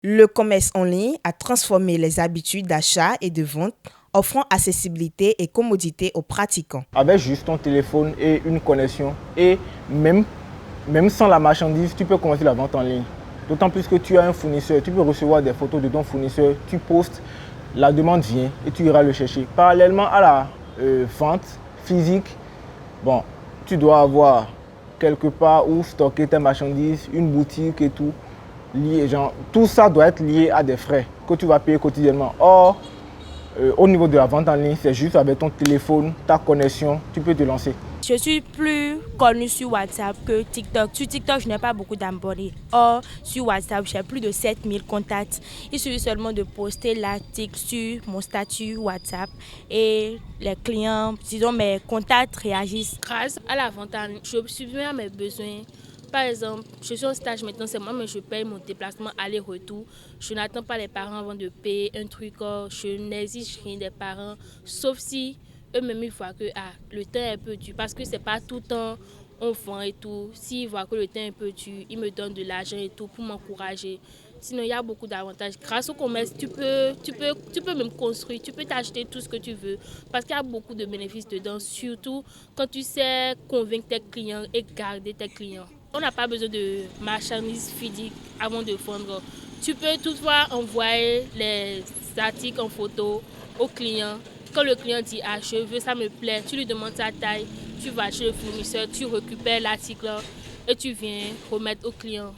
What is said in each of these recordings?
Le commerce en ligne a transformé les habitudes d'achat et de vente, offrant accessibilité et commodité aux pratiquants. Avec juste ton téléphone et une connexion, et même sans la marchandise, tu peux commencer la vente en ligne. D'autant plus que tu as un fournisseur, tu peux recevoir des photos de ton fournisseur, tu postes, la demande vient et tu iras le chercher. Parallèlement à la vente physique, bon, tu dois avoir quelque part où stocker tes marchandises, une boutique et tout. Tout ça doit être lié à des frais que tu vas payer quotidiennement. Or, au niveau de la vente en ligne, c'est juste avec ton téléphone, ta connexion, tu peux te lancer. Je suis plus connue sur WhatsApp que TikTok. Sur TikTok, je n'ai pas beaucoup d'abonnés. Or, sur WhatsApp, j'ai plus de 7000 contacts. Il suffit seulement de poster l'article sur mon statut WhatsApp et les clients, disons mes contacts réagissent. Grâce à la vente en ligne, je subviens à mes besoins. Par exemple, je suis en stage maintenant, c'est moi, mais je paye mon déplacement aller-retour. Je n'attends pas les parents avant de payer un truc. Je n'exige rien des parents, sauf si eux-mêmes ils voient que le temps est un peu dur. Parce que c'est pas tout le temps on vend et tout. S'ils voient que le temps est un peu dur, ils me donnent de l'argent et tout pour m'encourager. Sinon, il y a beaucoup d'avantages. Grâce au commerce, tu peux même construire, tu peux t'acheter tout ce que tu veux. Parce qu'il y a beaucoup de bénéfices dedans, surtout quand tu sais convaincre tes clients et garder tes clients. On n'a pas besoin de marchandises physiques avant de vendre. Tu peux toutefois envoyer les articles en photo au client. Quand le client dit « je veux, ça me plaît », tu lui demandes sa taille, tu vas chez le fournisseur, tu récupères l'article et tu viens remettre au client.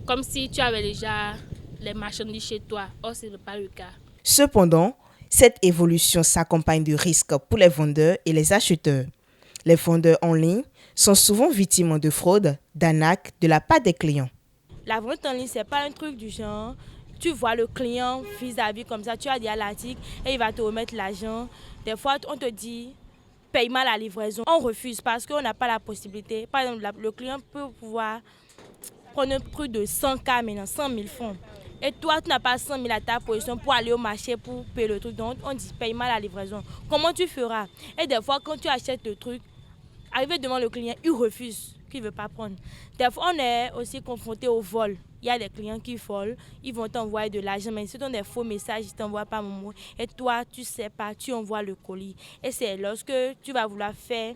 Comme si tu avais déjà les marchandises chez toi. Or, ce n'est pas le cas. Cependant, cette évolution s'accompagne de risques pour les vendeurs et les acheteurs. Les vendeurs en ligne sont souvent victimes de fraudes, d'arnaques de la part des clients. La vente en ligne, ce n'est pas un truc du genre, tu vois le client vis-à-vis comme ça, tu as dit à l'article et il va te remettre l'argent. Des fois, on te dit, paye-moi la livraison. On refuse parce qu'on n'a pas la possibilité. Par exemple, le client peut pouvoir prendre un truc de 100K maintenant, 100 000 francs. Et toi, tu n'as pas 100 000 à ta position pour aller au marché pour payer le truc. Donc, on dit, paye-moi la livraison. Comment tu feras? Et des fois, quand tu achètes le truc, arrivé devant le client, il refuse, qu'il ne veut pas prendre. Des fois, on est aussi confronté au vol. Il y a des clients qui volent, ils vont t'envoyer de l'argent, mais ce sont des faux messages, ils ne t'envoient pas mon mot. Et toi, tu ne sais pas, tu envoies le colis. Et c'est lorsque tu vas vouloir faire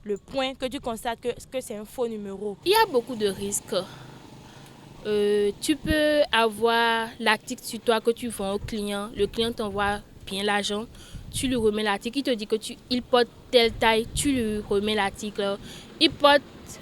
le point que tu constates que c'est un faux numéro. Il y a beaucoup de risques. Tu peux avoir l'article sur toi que tu vends au client. Le client t'envoie bien l'argent. Tu lui remets l'article. Il te dit qu'il porte telle taille. Tu lui remets l'article.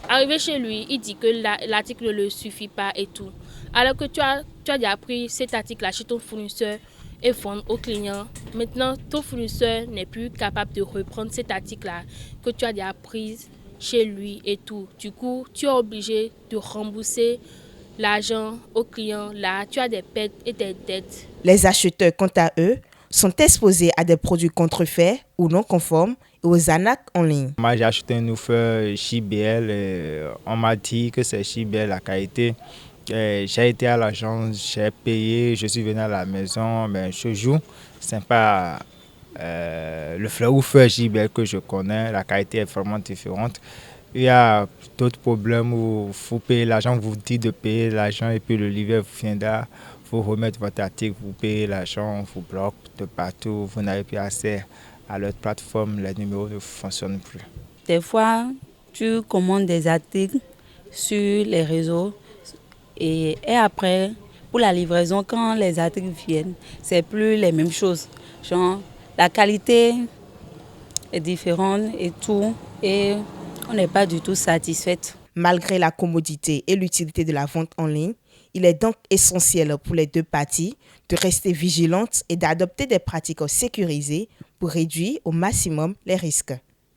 Arrivé chez lui, il dit que l'article ne le suffit pas et tout. Alors que tu as déjà pris cet article-là chez ton fournisseur et vendre au client. Maintenant, ton fournisseur n'est plus capable de reprendre cet article-là que tu as déjà pris chez lui et tout. Du coup, tu es obligé de rembourser l'argent au client. Là, tu as des pertes et des dettes. Les acheteurs, quant à eux, sont exposés à des produits contrefaits ou non conformes et aux arnaques en ligne. Moi, j'ai acheté un offre JBL. On m'a dit que c'est JBL la qualité. J'ai été à l'agence, j'ai payé, je suis venu à la maison. Mais ce jour, c'est pas le offre JBL que je connais. La qualité est vraiment différente. Il y a d'autres problèmes où il faut payer l'argent, vous dites de payer l'argent et puis le livreur viendra vous remettre votre article, vous payez l'argent, vous bloque de partout, vous n'avez plus accès à leur plateforme, les numéros ne fonctionnent plus. Des fois, tu commandes des articles sur les réseaux et après, pour la livraison, quand les articles viennent, c'est plus les mêmes choses. Genre, la qualité est différente et tout, et on n'est pas du tout satisfaite. Malgré la commodité et l'utilité de la vente en ligne, il est donc essentiel pour les deux parties de rester vigilantes et d'adopter des pratiques sécurisées pour réduire au maximum les risques.